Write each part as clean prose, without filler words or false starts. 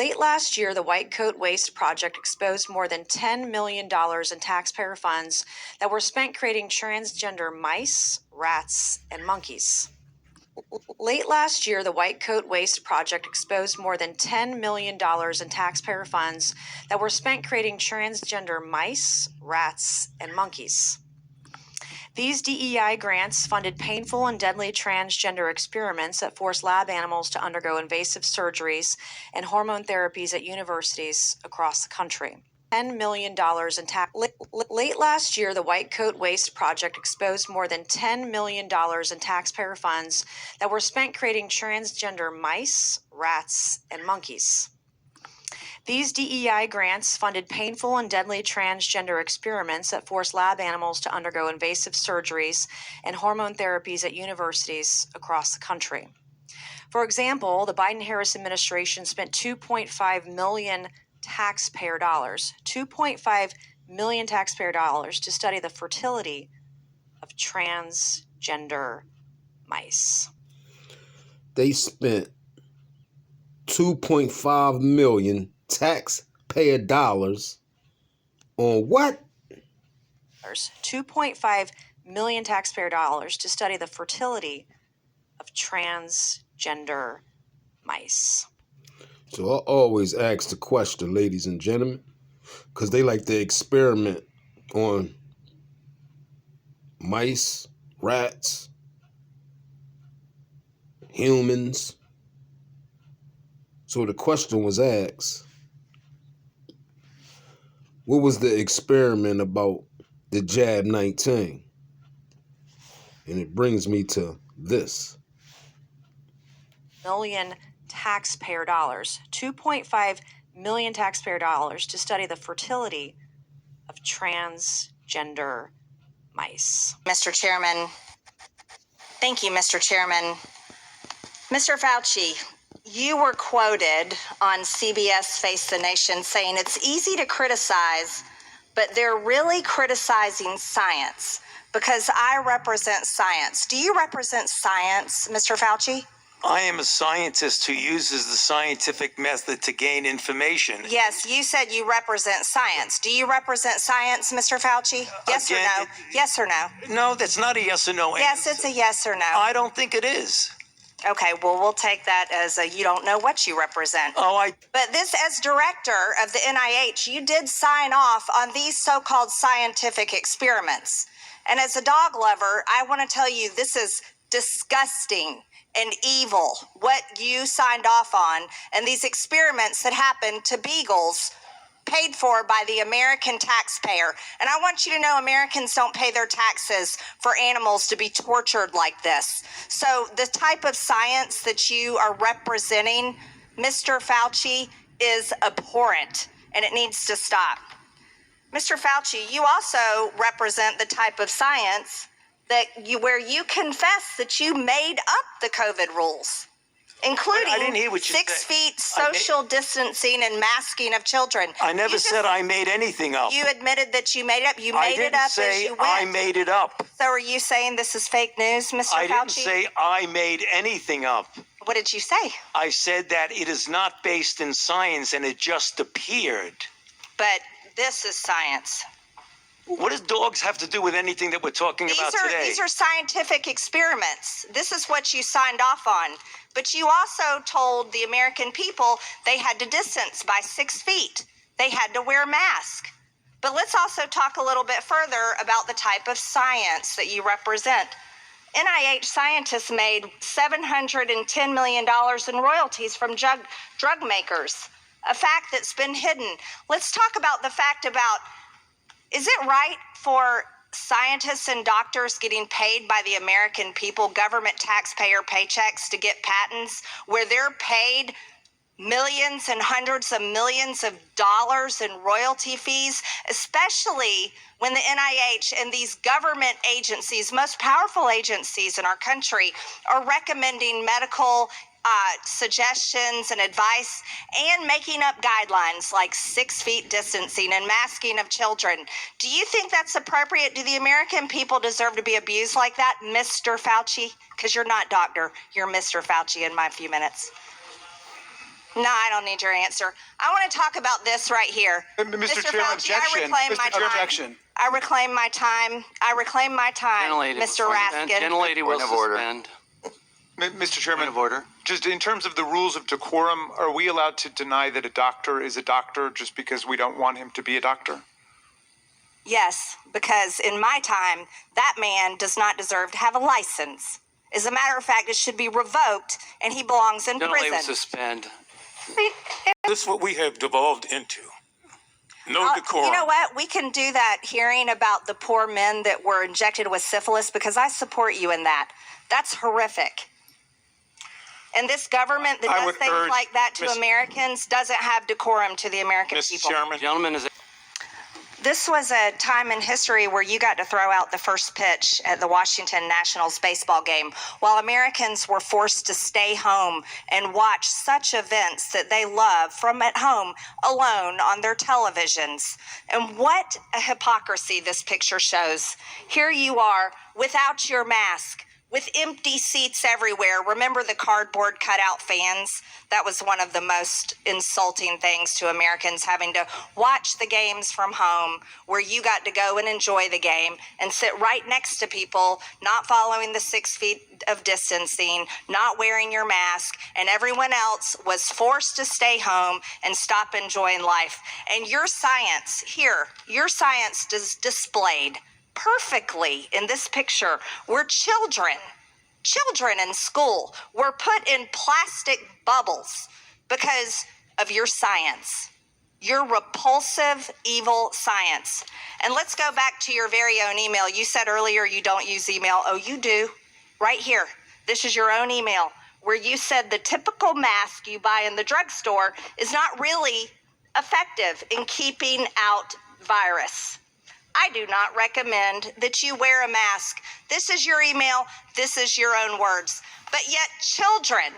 Late last year, the White Coat Waste Project exposed more than $10 million in taxpayer funds that were spent creating transgender mice, rats, and monkeys. Late last year, the White Coat Waste Project exposed more than $10 million in taxpayer funds that were spent creating transgender mice, rats, and monkeys. These DEI grants funded painful and deadly transgender experiments that forced lab animals to undergo invasive surgeries and hormone therapies at universities across the country. $10 million in tax. Late last year, the White Coat Waste Project exposed more than $10 million in taxpayer funds that were spent creating transgender mice, rats, and monkeys. These DEI grants funded painful and deadly transgender experiments that forced lab animals to undergo invasive surgeries and hormone therapies at universities across the country. For example, the Biden-Harris administration spent $2.5 million taxpayer dollars to study the fertility of transgender mice. They spent $2.5 million taxpayer dollars on what? $2.5 million taxpayer dollars to study the fertility of transgender mice. So I always ask the question, ladies and gentlemen, because they like to experiment on mice, rats, humans. So the question was asked, what was the experiment about the jab 19? And it brings me to this. Million taxpayer dollars, $2.5 million taxpayer dollars to study the fertility of transgender mice. Mr. Chairman, thank you, Mr. Chairman. Mr. Fauci, you were quoted on CBS Face the Nation saying it's easy to criticize, but they're really criticizing science because I represent science. Do you represent science, Mr. Fauci? I am a scientist who uses the scientific method to gain information. Yes, you said you represent science. Do you represent science, Mr. Fauci? Yes or no? Yes or no? No, that's not a yes or no answer. Yes, it's a yes or no. I don't think it is. Okay, well, we'll take that as a you don't know what you represent. But this, as director of the NIH, you did sign off on these so-called scientific experiments. And as a dog lover, I want to tell you this is disgusting and evil, what you signed off on, and these experiments that happened to beagles paid for by the American taxpayer. And I want you to know Americans don't pay their taxes for animals to be tortured like this. So the type of science that you are representing, Mr. Fauci, is abhorrent, and it needs to stop. Mr. Fauci, you also represent the type of science that where you confess that you made up the COVID rules, including 6 feet social distancing and masking of children. I never said I made anything up. You admitted that you made it up. You made it up as you went. I made it up. So are you saying this is fake news, Mr. Fauci? I didn't say I made anything up. What did you say? I said that it is not based in science and it just appeared. But this is science. What does dogs have to do with anything that we're talking about today? These are scientific experiments. This is what you signed off on. But you also told the American people they had to distance by 6 feet. They had to wear a mask. But let's also talk a little bit further about the type of science that you represent. NIH scientists made $710 million in royalties from drug makers, a fact that's been hidden. Let's talk about the fact about, is it right for scientists and doctors getting paid by the American people, government taxpayer paychecks, to get patents where they're paid millions and hundreds of millions of dollars in royalty fees, especially when the NIH and these government agencies, most powerful agencies in our country, are recommending medical suggestions and advice and making up guidelines like 6 feet distancing and masking of children. Do you think that's appropriate? Do the American people deserve to be abused like that, Mr. Fauci? Because you're not doctor, you're Mr. Fauci in my few minutes. No, I don't need your answer. I want to talk about this right here. Mr. Chairman, Fauci, objection. I reclaim my time. Objection. I reclaim my time. I reclaim my time, Mr. Raskin. Gentlelady will suspend. Mr. Chairman, Point of order. just in terms of the rules of decorum, are we allowed to deny that a doctor is a doctor just because we don't want him to be a doctor? Yes, because in my time, that man does not deserve to have a license. As a matter of fact, it should be revoked, and he belongs in Gentlelady will prison. suspend. This is what we have devolved into. No decorum. You know what? We can do that hearing about the poor men that were injected with syphilis because I support you in that. That's horrific. And this government that I does would things urge like that to Miss- Americans doesn't have decorum to the American Mr. people. Chairman, Gentleman is. This was a time in history where you got to throw out the first pitch at the Washington Nationals baseball game while Americans were forced to stay home and watch such events that they love from at home alone on their televisions. And what a hypocrisy this picture shows. Here you are without your mask, with empty seats everywhere. Remember the cardboard cutout fans? That was one of the most insulting things to Americans, having to watch the games from home where you got to go and enjoy the game and sit right next to people not following the 6 feet of distancing, not wearing your mask, and everyone else was forced to stay home and stop enjoying life. And your science here, your science is displayed perfectly in this picture where children in school were put in plastic bubbles because of your science, your repulsive, evil science. And let's go back to your very own email. You said earlier you don't use email. Oh, you do. Right here. This is your own email where you said the typical mask you buy in the drugstore is not really effective in keeping out virus. I do not recommend that you wear a mask. This is your email. This is your own words. But yet children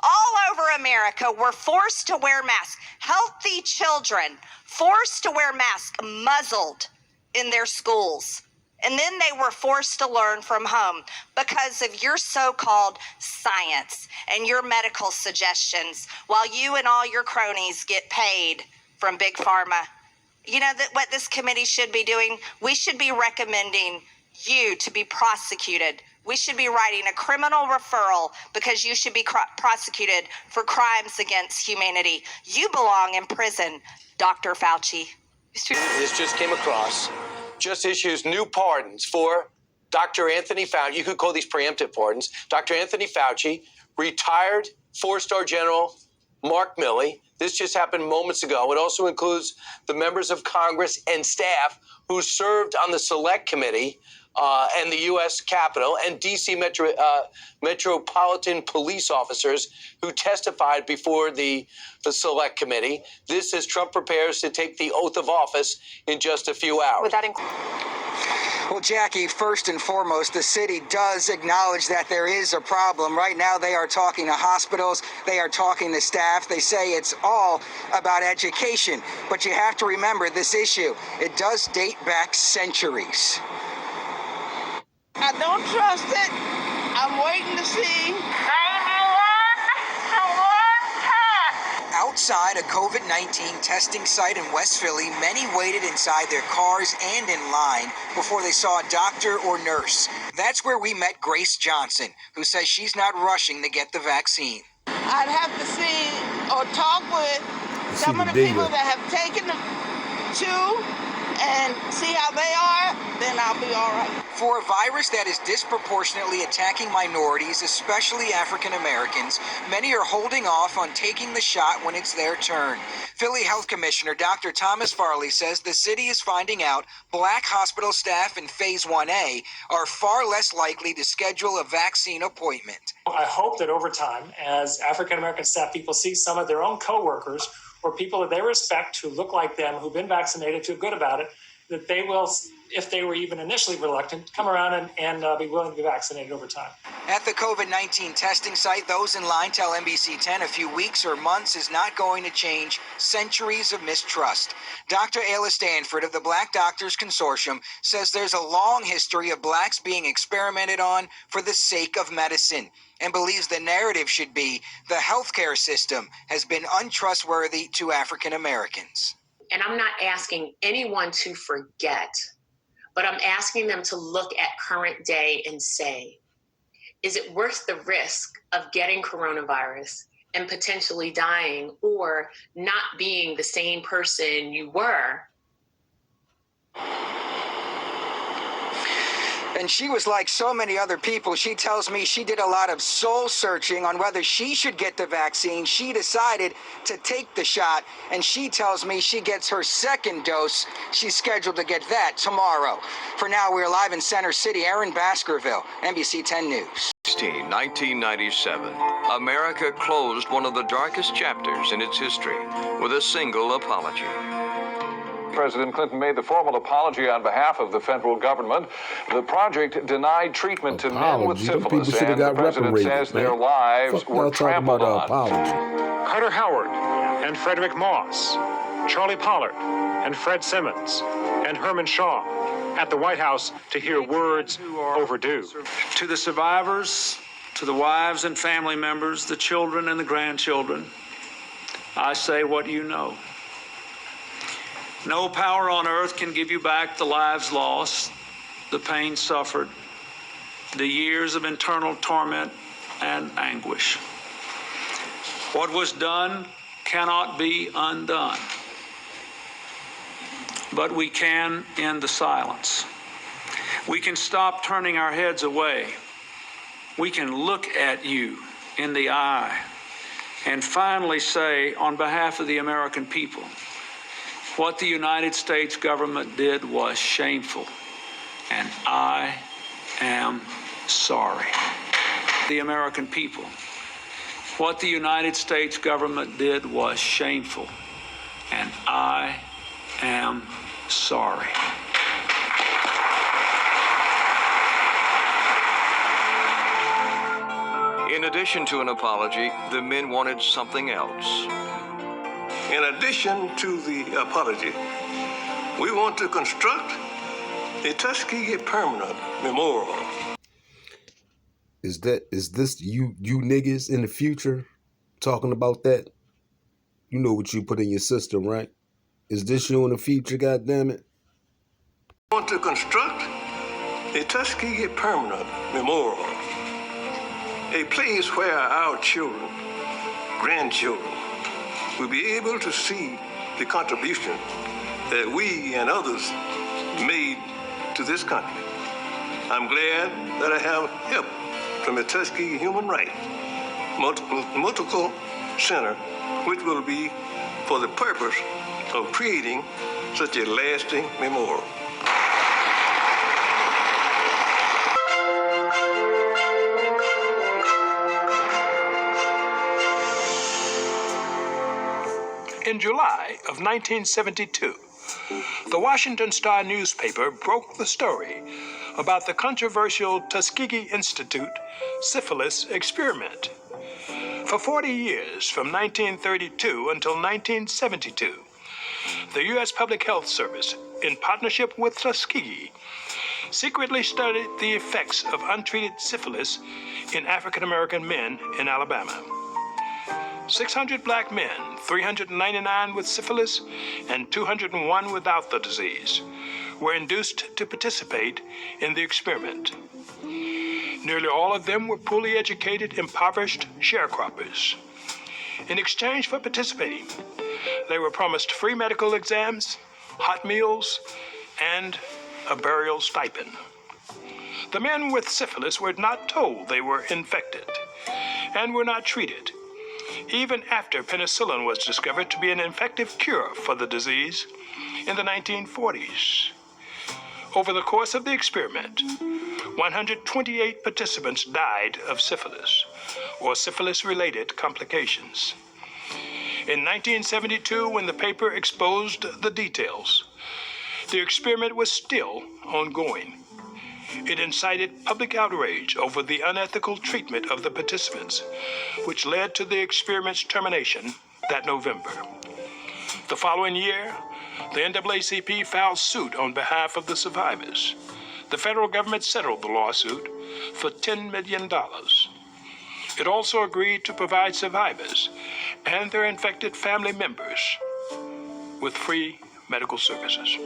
all over America were forced to wear masks. Healthy children forced to wear masks, muzzled in their schools. And then they were forced to learn from home because of your so-called science and your medical suggestions while you and all your cronies get paid from Big Pharma. You know that what this committee should be doing? We should be recommending you to be prosecuted. We should be writing a criminal referral because you should be prosecuted for crimes against humanity. You belong in prison, Dr. Fauci. This just came across, just issues new pardons for Dr. Anthony Fauci. You could call these preemptive pardons. Dr. Anthony Fauci, retired 4-star General Mark Milley. This just happened moments ago. It also includes the members of Congress and staff who served on the Select Committee and the U.S. Capitol, and D.C. Metropolitan police officers who testified before the Select Committee. This as Trump prepares to take the oath of office in just a few hours. Would that include? Well, Jackie, first and foremost, the city does acknowledge that there is a problem. Right now, they are talking to hospitals. They are talking to staff. They say it's all about education. But you have to remember this issue. It does date back centuries. I don't trust it. I'm waiting to see. Outside a COVID-19 testing site in West Philly, many waited inside their cars and in line before they saw a doctor or nurse. That's where we met Grace Johnson, who says she's not rushing to get the vaccine. I'd have to see or talk with some of the people that have taken the two and see how they are, then I'll be all right. For a virus that is disproportionately attacking minorities, especially African Americans, many are holding off on taking the shot when it's their turn. Philly Health Commissioner Dr. Thomas Farley says the city is finding out Black hospital staff in Phase 1A are far less likely to schedule a vaccine appointment. I hope that over time, as African American staff people see some of their own coworkers or people that they respect who look like them, who've been vaccinated, feel good about it, that they will if they were even initially reluctant, come around and be willing to be vaccinated over time. At the COVID-19 testing site, those in line tell NBC 10 a few weeks or months is not going to change centuries of mistrust. Dr. Ayla Stanford of the Black Doctors Consortium says there's a long history of blacks being experimented on for the sake of medicine, and believes the narrative should be the healthcare system has been untrustworthy to African Americans. And I'm not asking anyone to forget, but I'm asking them to look at current day and say, is it worth the risk of getting coronavirus and potentially dying or not being the same person you were? And she was like so many other people. She tells me she did a lot of soul searching on whether she should get the vaccine. She decided to take the shot, and she tells me she gets her second dose. She's scheduled to get that tomorrow. For now, we're live in Center City. Aaron Baskerville, NBC 10 News. 1997, America closed one of the darkest chapters in its history with a single apology. President Clinton made the formal apology on behalf of the federal government. The project denied treatment to men with syphilis, and the president says their lives were trampled on. Carter Howard and Frederick Moss, Charlie Pollard and Fred Simmons, and Herman Shaw at the White House to hear words overdue. To the survivors, to the wives and family members, the children and the grandchildren, I say what you know. No power on earth can give you back the lives lost, the pain suffered, the years of internal torment and anguish. What was done cannot be undone, but we can end the silence. We can stop turning our heads away. We can look at you in the eye and finally say, on behalf of the American people, what the United States government did was shameful, and I am sorry. The American people, what the United States government did was shameful, and I am sorry. In addition to an apology, the men wanted something else. In addition to the apology, we want to construct a Tuskegee permanent memorial. Is this you niggas in the future talking about that? You know what you put in your system, right? Is this you in the future, goddammit? We want to construct a Tuskegee permanent memorial. A place where our children, grandchildren, will be able to see the contribution that we and others made to this country. I'm glad that I have help from the Tuskegee Human Rights Multiple Center, which will be for the purpose of creating such a lasting memorial. In July of 1972, the Washington Star newspaper broke the story about the controversial Tuskegee Institute syphilis experiment. For 40 years, from 1932 until 1972, the U.S. Public Health Service, in partnership with Tuskegee, secretly studied the effects of untreated syphilis in African American men in Alabama. 600 black men, 399 with syphilis, and 201 without the disease, were induced to participate in the experiment. Nearly all of them were poorly educated, impoverished sharecroppers. In exchange for participating, they were promised free medical exams, hot meals, and a burial stipend. The men with syphilis were not told they were infected and were not treated, even after penicillin was discovered to be an effective cure for the disease in the 1940s. Over the course of the experiment, 128 participants died of syphilis or syphilis-related complications. In 1972, when the paper exposed the details, The experiment was still ongoing. It incited public outrage over the unethical treatment of the participants, which led to the experiment's termination that November. The following year, the NAACP filed suit on behalf of the survivors. The federal government settled the lawsuit for $10 million. It also agreed to provide survivors and their infected family members with free medical services.